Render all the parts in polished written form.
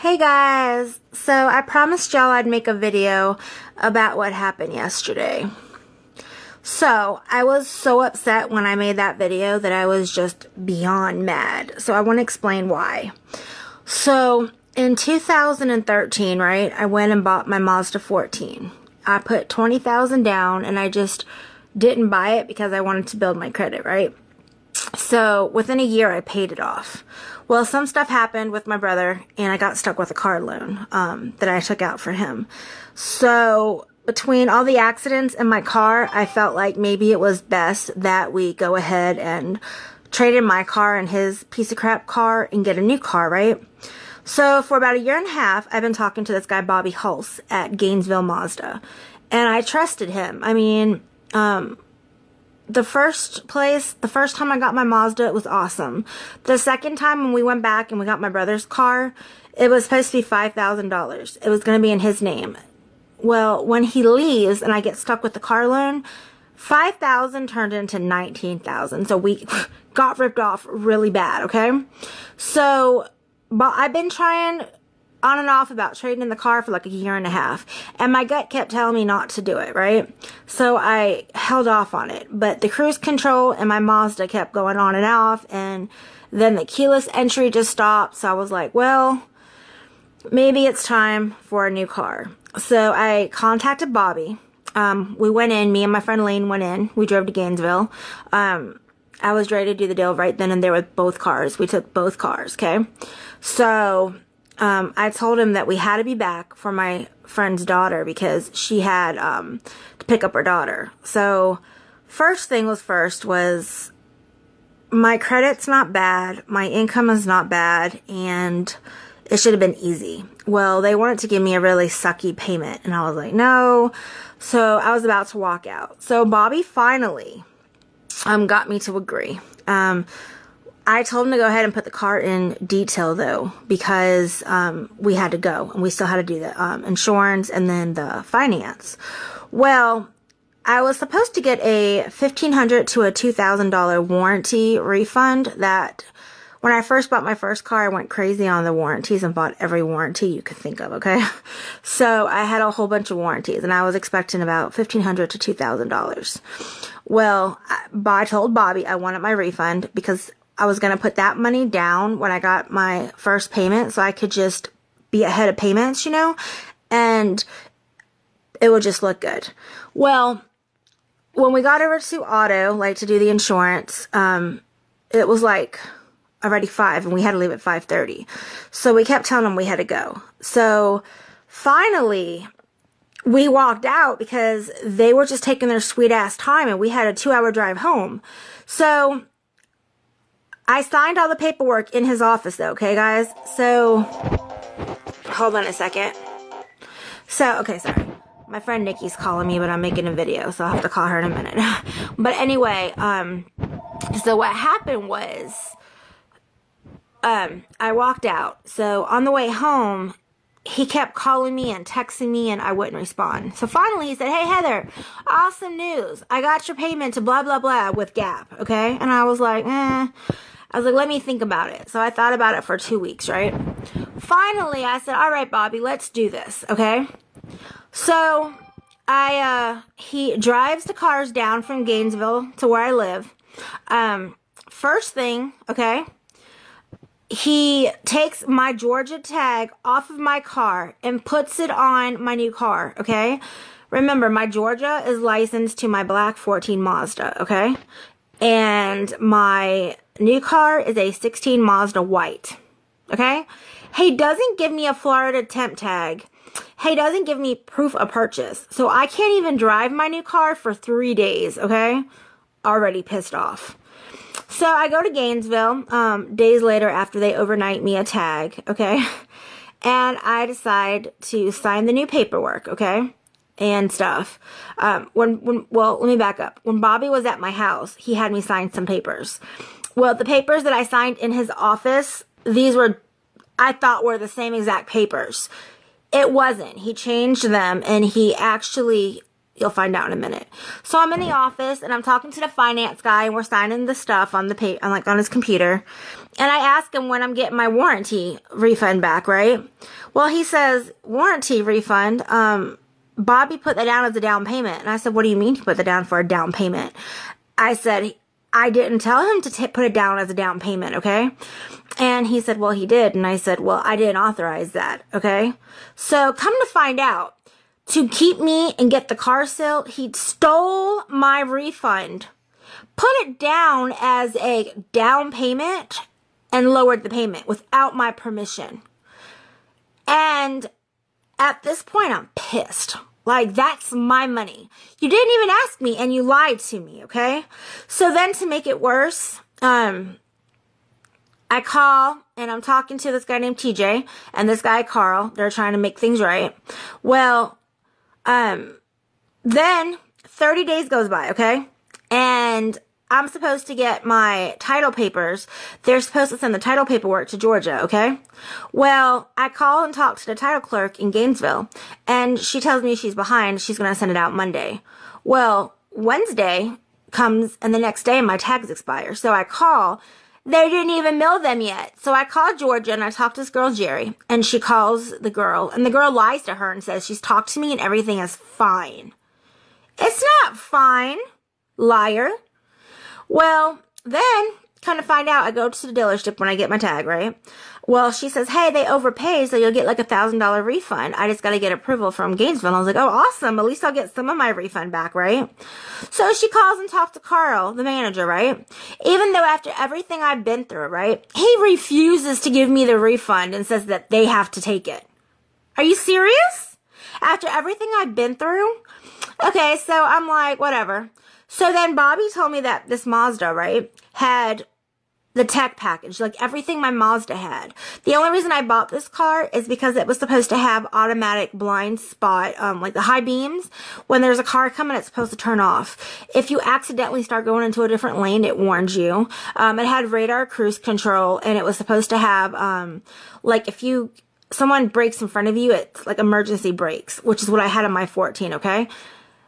Hey guys, so I promised y'all I'd make a video about what happened yesterday. So I was so upset when I made that video that I was just beyond mad. So I want to explain why. So in 2013, right, I went and bought my Mazda 14. I put $20,000 down and I just didn't buy it because I wanted to build my credit, right? So within a year I paid it off. Well, some stuff happened with my brother and I got stuck with a car loan that I took out for him. So between all the accidents in my car, I felt like maybe it was best that we go ahead and trade in my car and his piece of crap car and get a new car, right? So for about a year and a half, I've been talking to this guy, Bobby Hulse, at Gainesville Mazda. And I trusted him. I mean, the first time I got my Mazda, it was awesome. The second time when we went back and we got my brother's car, it was supposed to be $5,000. It was going to be in his name. Well, when he leaves and I get stuck with the car loan, $5,000 turned into $19,000. So we got ripped off really bad, okay? So, but I've been trying on and off about trading in the car for like a year and a half. And my gut kept telling me not to do it, right? So I held off on it. But the cruise control and my Mazda kept going on and off. And then the keyless entry just stopped. So I was like, well, maybe it's time for a new car. So I contacted Bobby. We went in, me and my friend Lane went in. We drove to Gainesville. I was ready to do the deal right then and there with both cars. We took both cars, okay? So I told him that we had to be back for my friend's daughter because she had to pick up her daughter. So first thing was first was my credit's not bad, my income is not bad, and it should have been easy. Well, they wanted to give me a really sucky payment, and I was like, no. So I was about to walk out. So Bobby finally got me to agree. I told him to go ahead and put the car in detail, though, because we had to go, and we still had to do the insurance and then the finance. Well, I was supposed to get a $1,500 to a $2,000 warranty refund. That when I first bought my first car, I went crazy on the warranties and bought every warranty you could think of, okay? So I had a whole bunch of warranties, and I was expecting about $1,500 to $2,000. Well, I told Bobby I wanted my refund because I was going to put that money down when I got my first payment so I could just be ahead of payments, you know, and it would just look good. Well, when we got over to auto, like to do the insurance, it was like already 5 and we had to leave at 5:30. So we kept telling them we had to go. So finally we walked out because they were just taking their sweet ass time and we had a 2-hour drive home. So I signed all the paperwork in his office though, okay guys? So, hold on a second. So, okay, sorry. My friend Nikki's calling me, but I'm making a video, so I'll have to call her in a minute. But anyway, so what happened was, I walked out. So, on the way home, he kept calling me and texting me and I wouldn't respond. So finally he said, hey Heather, awesome news. I got your payment to blah, blah, blah with Gap, okay? And I was like, I was like, let me think about it. So I thought about it for 2 weeks, right? Finally, I said, all right, Bobby, let's do this, okay? So he drives the cars down from Gainesville to where I live. First thing, okay, he takes my Georgia tag off of my car and puts it on my new car, okay? Remember, my Georgia is licensed to my black 14 Mazda, okay? And my new car is a 16 Mazda white, okay? He doesn't give me a Florida temp tag. He doesn't give me proof of purchase. So I can't even drive my new car for 3 days, okay? Already pissed off. So I go to Gainesville days later after they overnight me a tag, okay? And I decide to sign the new paperwork, okay? And stuff. Well, let me back up. When Bobby was at my house, he had me sign some papers. Well, the papers that I signed in his office, these were, I thought were the same exact papers. It wasn't. He changed them and he actually You'll find out in a minute. So I'm in the office and I'm talking to the finance guy and we're signing the stuff on the on his computer. And I ask him when I'm getting my warranty refund back, right? Well, he says, warranty refund? Bobby put that down as a down payment. And I said, what do you mean he put that down for a down payment? I said, I didn't tell him to put it down as a down payment, okay? And he said, well, he did. And I said, well, I didn't authorize that, okay? So come to find out, to keep me and get the car sale, he stole my refund, put it down as a down payment, and lowered the payment without my permission. And at this point, I'm pissed. Like, that's my money. You didn't even ask me, and you lied to me, okay? So then to make it worse, I call, and I'm talking to this guy named TJ, and this guy Carl. They're trying to make things right. Well, then 30 days goes by, okay? And I'm supposed to get my title papers. They're supposed to send the title paperwork to Georgia, okay? Well, I call and talk to the title clerk in Gainesville, and she tells me she's behind. She's going to send it out Monday. Well, Wednesday comes, and the next day my tags expire. So I call. They didn't even mail them yet. So I called Georgia and I talked to this girl, Jerry, and she calls the girl, and the girl lies to her and says she's talked to me and everything is fine. It's not fine, liar. Well, then, kind of find out, I go to the dealership when I get my tag, right? Well, she says, hey, they overpaid, so you'll get like $1,000 refund. I just got to get approval from Gainesville. And I was like, oh, awesome. At least I'll get some of my refund back, right? So she calls and talks to Carl, the manager, right? Even though after everything I've been through, right? He refuses to give me the refund and says that they have to take it. Are you serious? After everything I've been through? Okay, so I'm like, whatever. So then Bobby told me that this Mazda, right, had the tech package, like everything my Mazda had. The only reason I bought this car is because it was supposed to have automatic blind spot, like the high beams. When there's a car coming, it's supposed to turn off. If you accidentally start going into a different lane, it warns you. It had radar cruise control, and it was supposed to have, like if someone brakes in front of you, it's like emergency brakes, which is what I had on my 14, okay?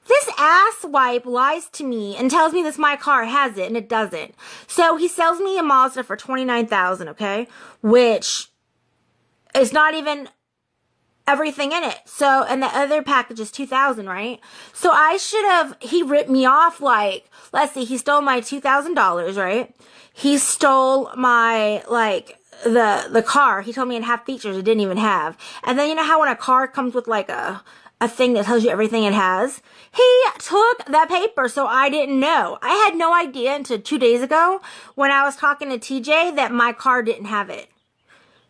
This asswipe lies to me and tells me this my car has it, and it doesn't. So he sells me a Mazda for $29,000, okay? Which is not even everything in it. So, and the other package is $2,000, right? So he ripped me off like, let's see, he stole my $2,000, right? He stole my, like, the car. He told me it had features it didn't even have. And then you know how when a car comes with like a thing that tells you everything it has? He took that paper, so I didn't know. I had no idea until 2 days ago when I was talking to TJ that my car didn't have it.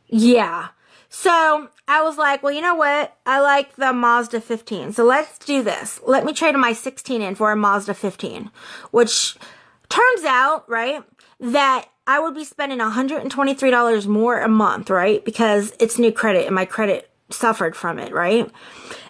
Yeah. So I was like, well, you know what? I like the Mazda 15. So let's do this. Let me trade my 16 in for a Mazda 15, which turns out, right, that I would be spending $123 more a month, right? Because it's new credit and my credit suffered from it, right?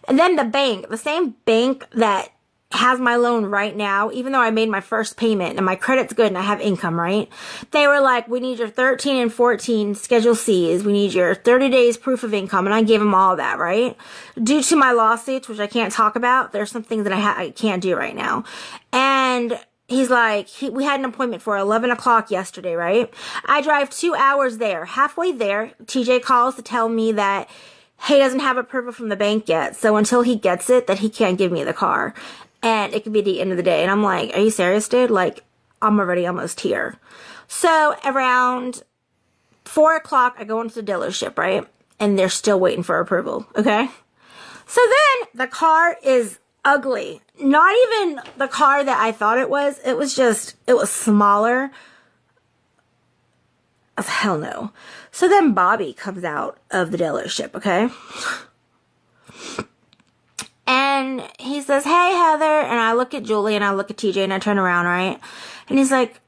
And then the same bank that has my loan right now, even though I made my first payment and my credit's good and I have income, right? They were like, we need your 13 and 14 Schedule C's. We need your 30 days proof of income. And I gave them all that, right? Due to my lawsuits, which I can't talk about, there's some things that I can't do right now. And he's like, we had an appointment for 11 o'clock yesterday, right? I drive 2 hours there. Halfway there, TJ calls to tell me that he doesn't have approval from the bank yet. So until he gets it, that he can't give me the car. And it could be the end of the day. And I'm like, are you serious, dude? Like, I'm already almost here. So around 4 o'clock, I go into the dealership, right? And they're still waiting for approval, okay? So then the car is ugly. Not even the car that I thought it was. It was smaller. Oh, hell no. So then Bobby comes out of the dealership, okay? And he says, hey, Heather. And I look at Julie and I look at TJ and I turn around, right? And he's like,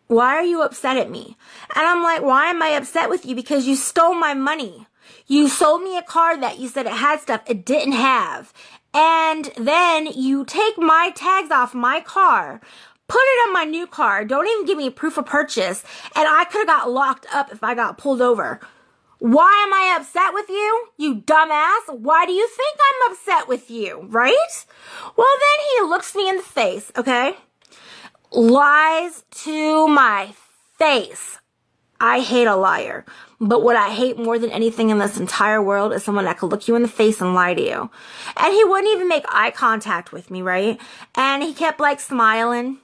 why are you upset at me? And I'm like, why am I upset with you? Because you stole my money. You sold me a car that you said it had stuff it didn't have. And then you take my tags off my car, put it on my new car, don't even give me proof of purchase, and I could have got locked up if I got pulled over. Why am I upset with you, you dumbass? Why do you think I'm upset with you, right? Well, then he looks me in the face, okay? Lies to my face. I hate a liar. But what I hate more than anything in this entire world is someone that could look you in the face and lie to you. And he wouldn't even make eye contact with me, right? And he kept like smiling.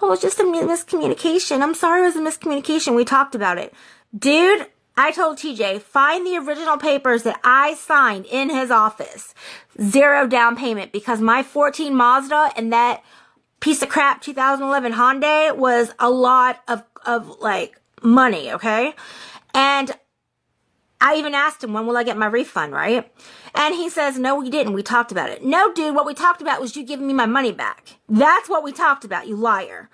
Oh, it was just a miscommunication. I'm sorry it was a miscommunication. We talked about it. Dude, I told TJ, find the original papers that I signed in his office. 0 down payment, because my 14 Mazda and that piece of crap 2011 Hyundai was a lot of like money, okay? And I even asked him, when will I get my refund, right? And he says, no, we didn't. We talked about it. No, dude, what we talked about was you giving me my money back. That's what we talked about, you liar.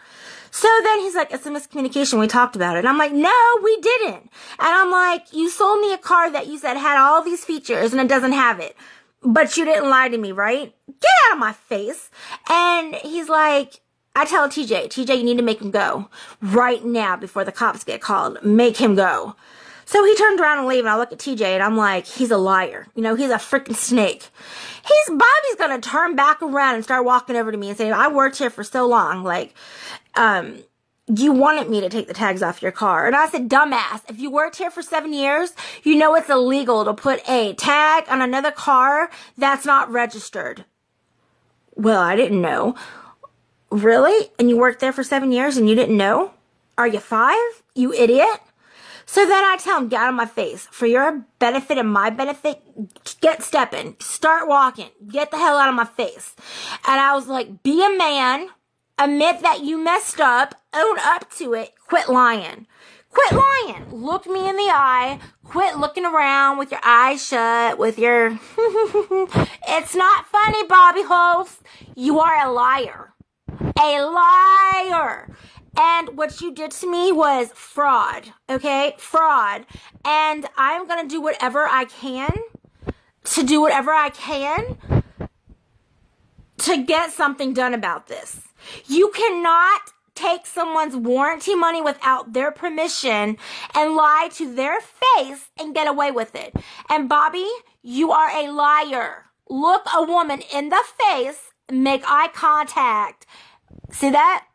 So then he's like, it's a miscommunication. We talked about it. And I'm like, no, we didn't. And I'm like, you sold me a car that you said had all these features and it doesn't have it. But you didn't lie to me, right? Get out of my face. And he's like, I tell TJ, you need to make him go right now before the cops get called. Make him go. So he turned around and leave, and I look at TJ, and I'm like, he's a liar. You know, he's a freaking snake. Bobby's gonna turn back around and start walking over to me and say, I worked here for so long. Like, you wanted me to take the tags off your car. And I said, dumbass, if you worked here for 7 years, you know it's illegal to put a tag on another car that's not registered. Well, I didn't know. Really? And you worked there for 7 years and you didn't know? Are you 5? You idiot? So then I tell him, get out of my face. For your benefit and my benefit, get stepping. Start walking. Get the hell out of my face. And I was like, be a man. Admit that you messed up. Own up to it. Quit lying. Quit lying. Look me in the eye. Quit looking around with your eyes shut. With your... It's not funny, Bobby Holtz. You are a liar. A liar. And what you did to me was fraud, okay? Fraud. And I'm going to do whatever I can to get something done about this. You cannot take someone's warranty money without their permission and lie to their face and get away with it. And Bobby, you are a liar. Look a woman in the face, make eye contact. See that?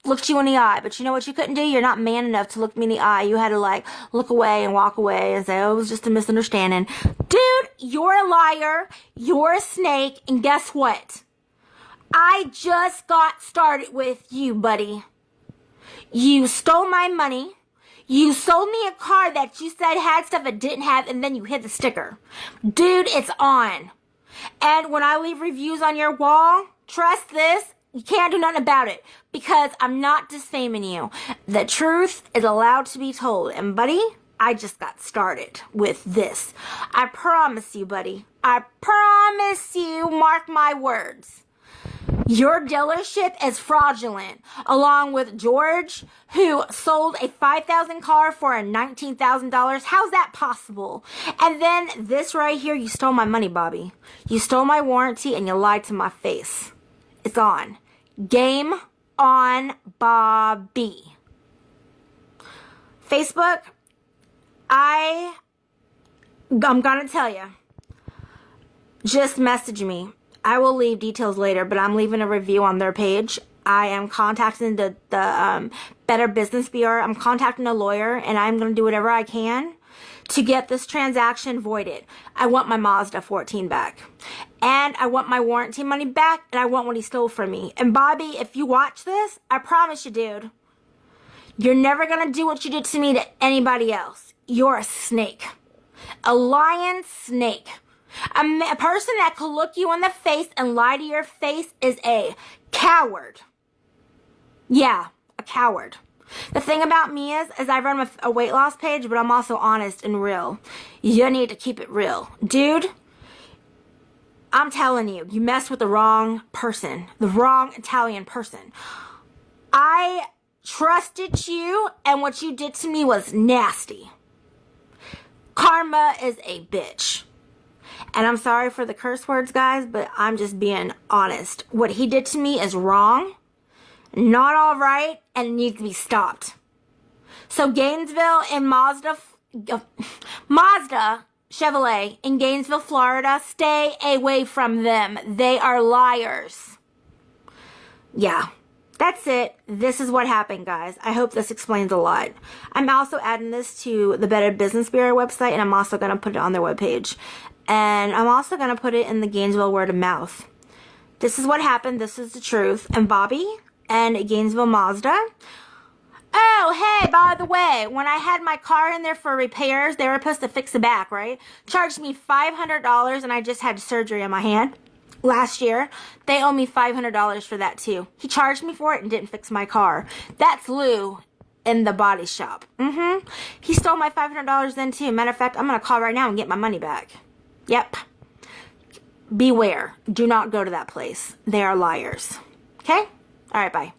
Looked you in the eye, but you know what you couldn't do? You're not man enough to look me in the eye. You had to like look away and walk away and say, oh, it was just a misunderstanding. Dude, you're a liar. You're a snake. And guess what? I just got started with you, buddy. You stole my money. You sold me a car that you said had stuff it didn't have, and then you hid the sticker. Dude, it's on. And when I leave reviews on your wall, trust this, you can't do nothing about it because I'm not defaming you. The truth is allowed to be told. And buddy, I just got started with this. I promise you, buddy. I promise you, mark my words. Your dealership is fraudulent, along with George, who sold a $5,000 car for a $19,000. How's that possible? And then this right here, you stole my money, Bobby. You stole my warranty and you lied to my face. It's on. Game on, Bobby. Facebook, I'm gonna tell you. Just message me. I will leave details later, but I'm leaving a review on their page. I am contacting the Better Business Bureau. I'm contacting a lawyer, and I'm going to do whatever I can to get this transaction voided. I want my Mazda 14 back. And I want my warranty money back, and I want what he stole from me. And Bobby, if you watch this, I promise you, dude, you're never going to do what you did to me to anybody else. You're a snake. A lying snake. A person that could look you in the face and lie to your face is a coward. Yeah, a coward. The thing about me is I run a weight loss page, but I'm also honest and real. You need to keep it real. Dude, I'm telling you, you messed with the wrong person. The wrong Italian person. I trusted you, and what you did to me was nasty. Karma is a bitch. And I'm sorry for the curse words, guys, but I'm just being honest. What he did to me is wrong, not all right, and it needs to be stopped. So Gainesville and Mazda Mazda Chevrolet in Gainesville, Florida. Stay away from them. They are liars. Yeah. That's it. This is what happened, guys. I hope this explains a lot. I'm also adding this to the Better Business Bureau website, and I'm also going to put it on their webpage. And I'm also going to put it in the Gainesville word of mouth. This is what happened. This is the truth. And Bobby and Gainesville Mazda. Oh, hey, by the way, when I had my car in there for repairs, they were supposed to fix the back, right? Charged me $500, and I just had surgery on my hand. Last year, they owe me $500 for that too. He charged me for it and didn't fix my car. That's Lou in the body shop. He stole my $500 then too. Matter of fact, I'm going to call right now and get my money back. Yep. Beware. Do not go to that place. They are liars. Okay? All right, bye.